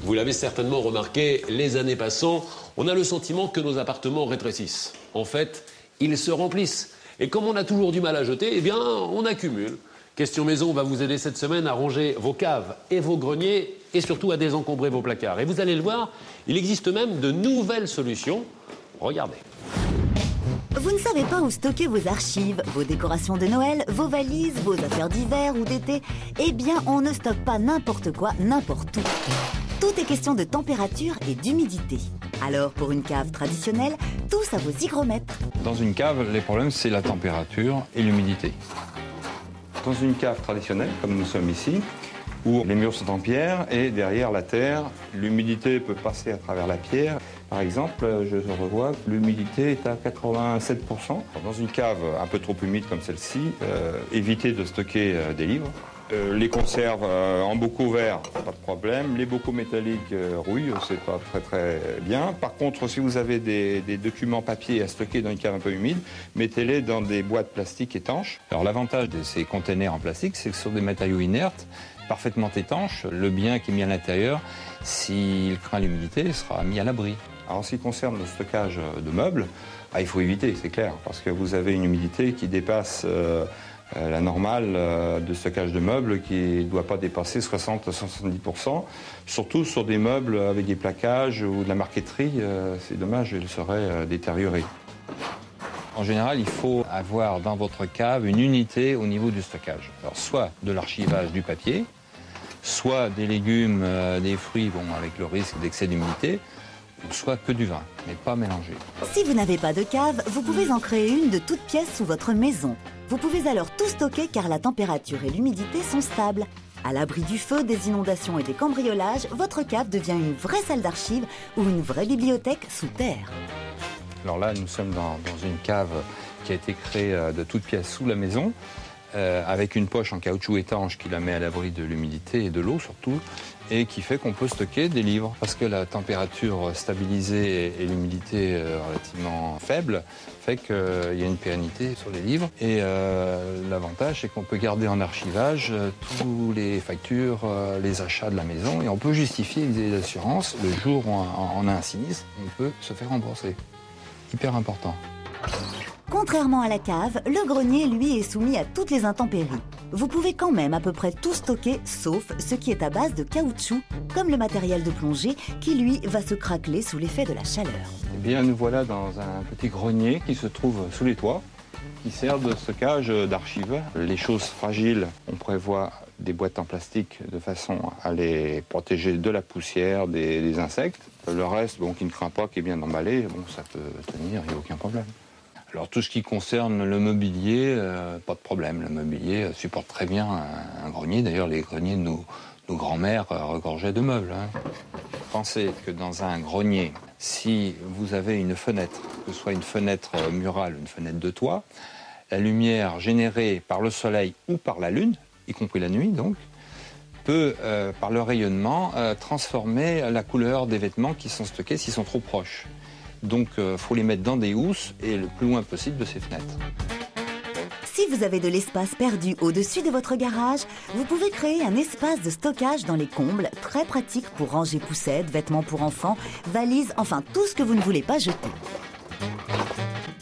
Vous l'avez certainement remarqué, les années passant, on a le sentiment que nos appartements rétrécissent. En fait, ils se remplissent. Et comme on a toujours du mal à jeter, eh bien, on accumule. Question Maison va vous aider cette semaine à ranger vos caves et vos greniers et surtout à désencombrer vos placards. Et vous allez le voir, il existe même de nouvelles solutions. Regardez. Vous ne savez pas où stocker vos archives, vos décorations de Noël, vos valises, vos affaires d'hiver ou d'été? Eh bien, on ne stocke pas n'importe quoi, n'importe où. Tout est question de température et d'humidité. Alors, pour une cave traditionnelle, tous à vos hygromètres. Dans une cave, les problèmes, c'est la température et l'humidité. Dans une cave traditionnelle, comme nous sommes ici, où les murs sont en pierre et derrière la terre, l'humidité peut passer à travers la pierre. Par exemple, je revois que l'humidité est à 87%. Dans une cave un peu trop humide comme celle-ci, évitez de stocker des livres. Les conserves en bocaux verts, pas de problème. Les bocaux métalliques rouillent, c'est pas très bien. Par contre, si vous avez des documents papier à stocker dans une cave un peu humide, mettez-les dans des boîtes plastiques étanches. Alors l'avantage de ces containers en plastique, c'est que sur des matériaux inertes, parfaitement étanches, le bien qui est mis à l'intérieur, s'il craint l'humidité, sera mis à l'abri. Alors en ce qui concerne le stockage de meubles, il faut éviter, c'est clair, parce que vous avez une humidité qui dépasse la normale de stockage de meubles qui ne doit pas dépasser 60-70%, surtout sur des meubles avec des plaquages ou de la marqueterie, c'est dommage, ils seraient détériorés. En général, il faut avoir dans votre cave une unité au niveau du stockage. Alors, soit de l'archivage du papier, soit des légumes, des fruits, bon, avec le risque d'excès d'humidité, ou soit que du vin, mais pas mélangé. Si vous n'avez pas de cave, vous pouvez en créer une de toute pièce sous votre maison. Vous pouvez alors tout stocker car la température et l'humidité sont stables. À l'abri du feu, des inondations et des cambriolages, votre cave devient une vraie salle d'archives ou une vraie bibliothèque sous terre. Alors là, nous sommes dans une cave qui a été créée de toutes pièces sous la maison, avec une poche en caoutchouc étanche qui la met à l'abri de l'humidité et de l'eau surtout, et qui fait qu'on peut stocker des livres. Parce que la température stabilisée et l'humidité relativement faible fait qu'il y a une pérennité sur les livres. Et l'avantage, c'est qu'on peut garder en archivage tous les factures, les achats de la maison, et on peut justifier les assurances. Le jour où on a un sinistre, on peut se faire rembourser. Hyper important. Contrairement à la cave, le grenier, lui, est soumis à toutes les intempéries. Vous pouvez quand même à peu près tout stocker, sauf ce qui est à base de caoutchouc, comme le matériel de plongée, qui, lui, va se craqueler sous l'effet de la chaleur. Eh bien, nous voilà dans un petit grenier qui se trouve sous les toits, qui sert de stockage d'archives. Les choses fragiles, on prévoit des boîtes en plastique de façon à les protéger de la poussière, des insectes. Le reste, bon, qui ne craint pas, qui est bien emballé, bon, ça peut tenir, il n'y a aucun problème. Alors tout ce qui concerne le mobilier, pas de problème. Le mobilier supporte très bien un grenier. D'ailleurs, les greniers de nos grands-mères regorgeaient de meubles. Pensez que dans un grenier, si vous avez une fenêtre, que ce soit une fenêtre murale ou une fenêtre de toit, la lumière générée par le soleil ou par la lune, y compris la nuit donc, peut, par le rayonnement, transformer la couleur des vêtements qui sont stockés s'ils sont trop proches. Donc, faut les mettre dans des housses et le plus loin possible de ces fenêtres. Si vous avez de l'espace perdu au-dessus de votre garage, vous pouvez créer un espace de stockage dans les combles, très pratique pour ranger poussettes, vêtements pour enfants, valises, enfin tout ce que vous ne voulez pas jeter.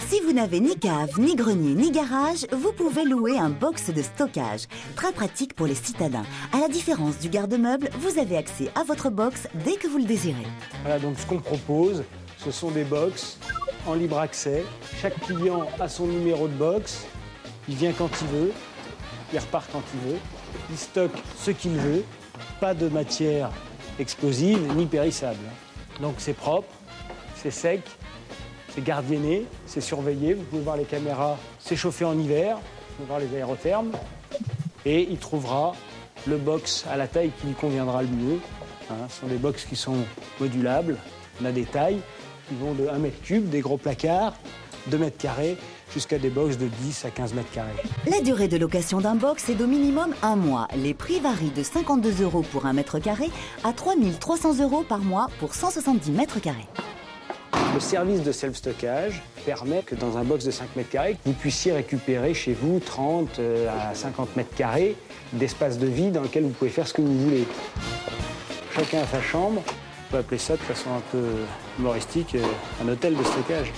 Si vous n'avez ni cave, ni grenier, ni garage, vous pouvez louer un box de stockage. Très pratique pour les citadins. À la différence du garde-meuble, vous avez accès à votre box dès que vous le désirez. Voilà donc ce qu'on propose. Ce sont des box en libre accès. Chaque client a son numéro de box. Il vient quand il veut, il repart quand il veut. Il stocke ce qu'il veut. Pas de matière explosive ni périssable. Donc c'est propre, c'est sec, c'est gardienné, c'est surveillé. Vous pouvez voir les caméras, c'est chauffé en hiver. Vous pouvez voir les aérothermes. Et il trouvera le box à la taille qui lui conviendra le mieux. Ce sont des box qui sont modulables. On a des tailles qui vont de 1 mètre cube, des gros placards, 2 mètres carrés, jusqu'à des box de 10 à 15 mètres carrés. La durée de location d'un box est d'au minimum 1 mois. Les prix varient de 52 € pour 1 mètre carré à 3 300 € par mois pour 170 mètres carrés. Le service de self-stockage permet que dans un box de 5 mètres carrés, vous puissiez récupérer chez vous 30 à 50 mètres carrés d'espace de vie dans lequel vous pouvez faire ce que vous voulez. chacun a sa chambre. On peut appeler ça de façon un peu humoristique un hôtel de stockage.